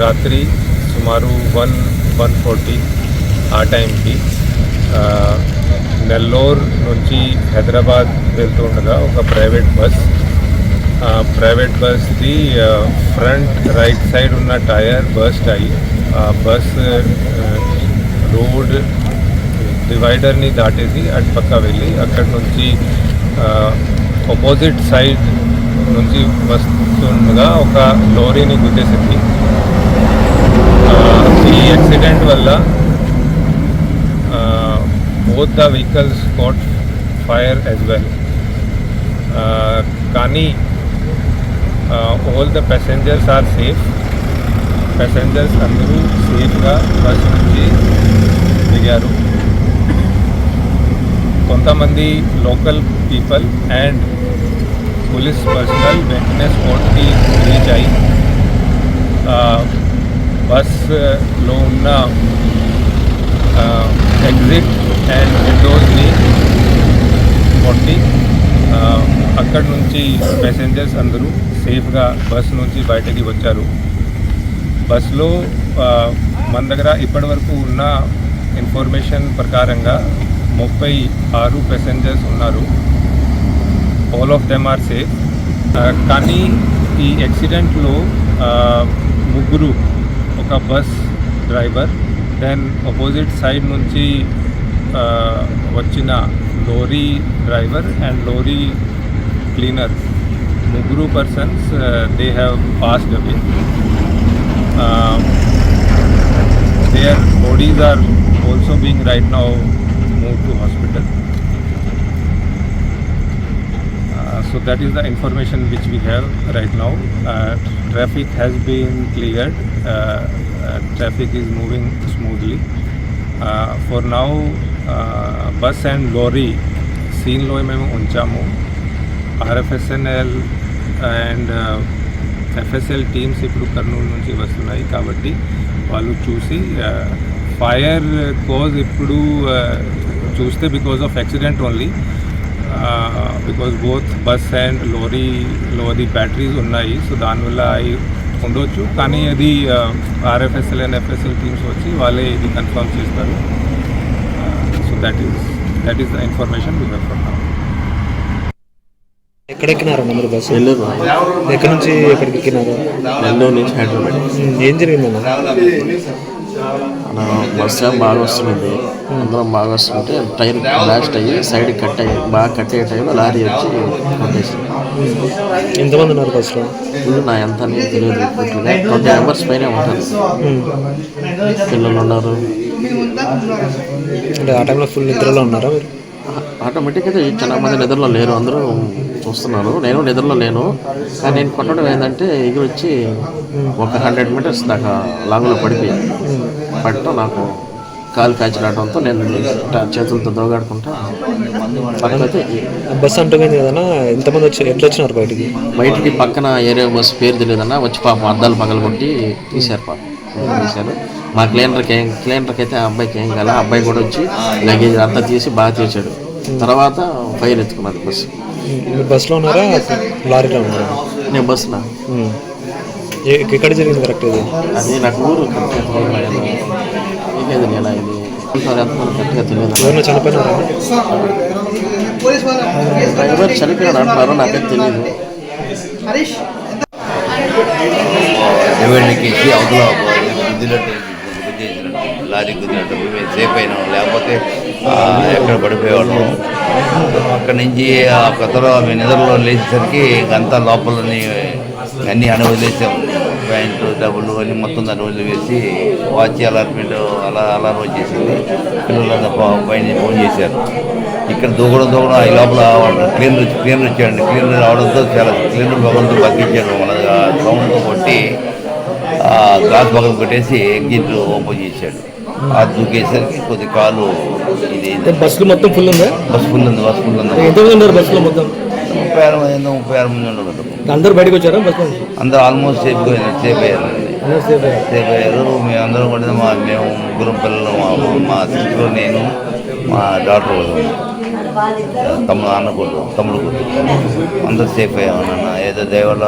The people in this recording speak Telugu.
రాత్రి సుమారు 1:40 ఆ టైంకి నెల్లూరు నుంచి హైదరాబాద్ వెళ్తుండగా ఒక ప్రైవేట్ బస్ది ఫ్రంట్ రైట్ సైడ్ ఉన్న టైర్ బర్స్ట్ అయ్యి బస్ రోడ్ డివైడర్ని దాటేసి అటు పక్క వెళ్ళి అక్కడి నుంచి ఆపోజిట్ సైడ్ నుంచి వస్తుండగా ఒక లారీని గుద్దేసింది. ఈ యాక్సిడెంట్ వల్ల both the vehicles caught fire as well. కానీ all the passengers are safe. Passengers అందరూ సేఫ్గా బస్ నుంచి దిగారు. కొంతమంది local people and police personnel వెంటనే స్పాట్కి రీచ్ అయ్యి బస్లో ఉన్న ఎగ్జిట్ అండ్ విండోస్ని కొట్టి అక్కడి నుంచి ప్యాసింజర్స్ అందరూ సేఫ్గా బస్ నుంచి బయటకి వచ్చారు. బస్లో మన దగ్గర ఇప్పటివరకు ఉన్న ఇన్ఫర్మేషన్ ప్రకారంగా 36 ప్యాసింజర్స్ ఉన్నారు. All of them are safe. కానీ ఈ యాక్సిడెంట్లో ముగ్గురు, ఒక bus driver, then opposite side నుంచి వచ్చిన lorry driver and lorry cleaner, ముగ్గురు persons they have passed away. Their bodies are also being right now moved to hospital. So that is the information which we have right now. Traffic has been cleared. Traffic is moving smoothly. For now, bus and lorry scene lo మేము ఉంచాము. RFSNL and FSL టీమ్స్ ఇప్పుడు కర్నూలు నుంచి వస్తున్నాయి కాబట్టి వాళ్ళు చూసి ఫైర్ కాజ్ ఇప్పుడు చూస్తే because of accident only, because both bus and లారీలో అది బ్యాటరీస్ ఉన్నాయి. సో దానివల్ల అవి ఉండవచ్చు. కానీ అది RFSL అండ్ FSL టీమ్స్ వచ్చి వాళ్ళే ఇది కన్ఫర్మ్ చేస్తారు. So that is the information we have from now. ఎక్కడెక్కినారు మీరు బస్సు? నెల్లూరు. ఎక్కడి నుంచి ఎక్కడికి ఎక్కినారు? నెల్లూరు నుంచి హైదరాబాద్. ఏం జరిగిందన్న? బస్ బాగా వస్తుంది, అందరం బాగా వస్తుంటే టైర్ బ్లాస్ట్ అయ్యి సైడ్ కట్ అయ్యి బాగా కట్ అయ్యే టైంలో లారీ వచ్చి కొట్టేసింది. ఎంతమంది ఉన్నారు బస్సులో? ఇప్పుడు నా ఎంత అనేది తెలియదు. పూర్తిగా 20 మెంబర్స్ పైన ఉంటారు. పిల్లలు ఉన్నారు. అంటే ఆ టైంలో ఫుల్ నిద్రలో ఉన్నారా మీరు? ఆటోమేటిక్గా చాలా మంది నిద్రలో లేరు, అందరూ చూస్తున్నారు. నేను నిద్రలో లేను. కానీ నేను కొట్టడం ఏంటంటే ఎగురు వచ్చి ఒక 100 మీటర్స్ దాకా లాంగ్లో పడిపోయాను. పడటం నాకు కాలు కాల్చిరావడంతో నేను చేతులతో దోగాడుకుంటా పక్కనైతే బస్సు అంటుపోయింది కదన్నా. ఎంతమంది ఎట్లా వచ్చినారు బయటికి? పక్కన ఏరియా బస్సు పేరు తెలియదన్నా వచ్చి పాపం అద్దాలు పగలగొట్టి తీశారు. తీశారు. మా క్లీనర్కి అయితే ఆ అబ్బాయికి ఏం కాలే. ఆ అబ్బాయి కూడా వచ్చి లగేజ్ అంతా తీసి బాగా తీసాడు. తర్వాత ఫైర్ ఎత్తుకున్నది బస్సు. బస్సులో ఉన్నారా లారీలో ఉన్నారా? నేను బస్సులో. ఎక్కడ జరిగింది కరెక్ట్? అది నాకు ఊరు కరెక్ట్గా లేదు. నేను ఇది ఎంతమంది కరెక్ట్గా తెలియదు. ఎవరైనా చనిపోయినారా? డ్రైవర్ చనిపోయాడు అంటున్నారు, నాకైతే తెలియదు. లారీ కుదిరినట్టు మేము సేఫ్ అయినాం, లేకపోతే ఎక్కడ పడిపోయేవాళ్ళం. అక్కడి నుంచి ఆ కొత్తలో మేము నిద్రలో లేచేసరికి అంతా లోపలని అన్నీ వదిలేసాం. ప్యాంటు డబ్బులు అన్నీ మొత్తం దాన్ని వదిలివేసి వాచ్ అలాట్మెంట్ అలారం వచ్చేసింది. పిల్లలు పైన ఫోన్ చేశారు. ఇక్కడ దూకడం ఈ లోపల క్లీనర్ వచ్చాడండి. క్లీనర్ రావడంతో చాలా క్లీనర్ భగవంతుడు బతికించాడు. మన సౌండ్తో కొట్టి గ్లాస్ పక్కన కొట్టేసి ఎగ్జిట్ ఓపెన్ చేశాడు. అది దూకేసరికి కొద్ది కాలు ఇది. బస్సులో మొత్తం ఫుల్ ఉందా? బస్ ఫుల్ ఉంది. ఎంతమంది ఉన్నారు బస్సులో? మొత్తం 36 మంది ఉన్నారు. అందరూ బయటకు వచ్చారా? బస్ అందరూ ఆల్మోస్ట్ సేఫ్ అయ్యారు. మేము అందరం కూడా మేము ముగ్గురం పిల్లలు, మా సిస్టర్, నేను, మా డాక్టర్, తమ్ముడు కూతురు అందరూ సేఫ్ అయ్యామన్నా. ఏదో దయవల్ల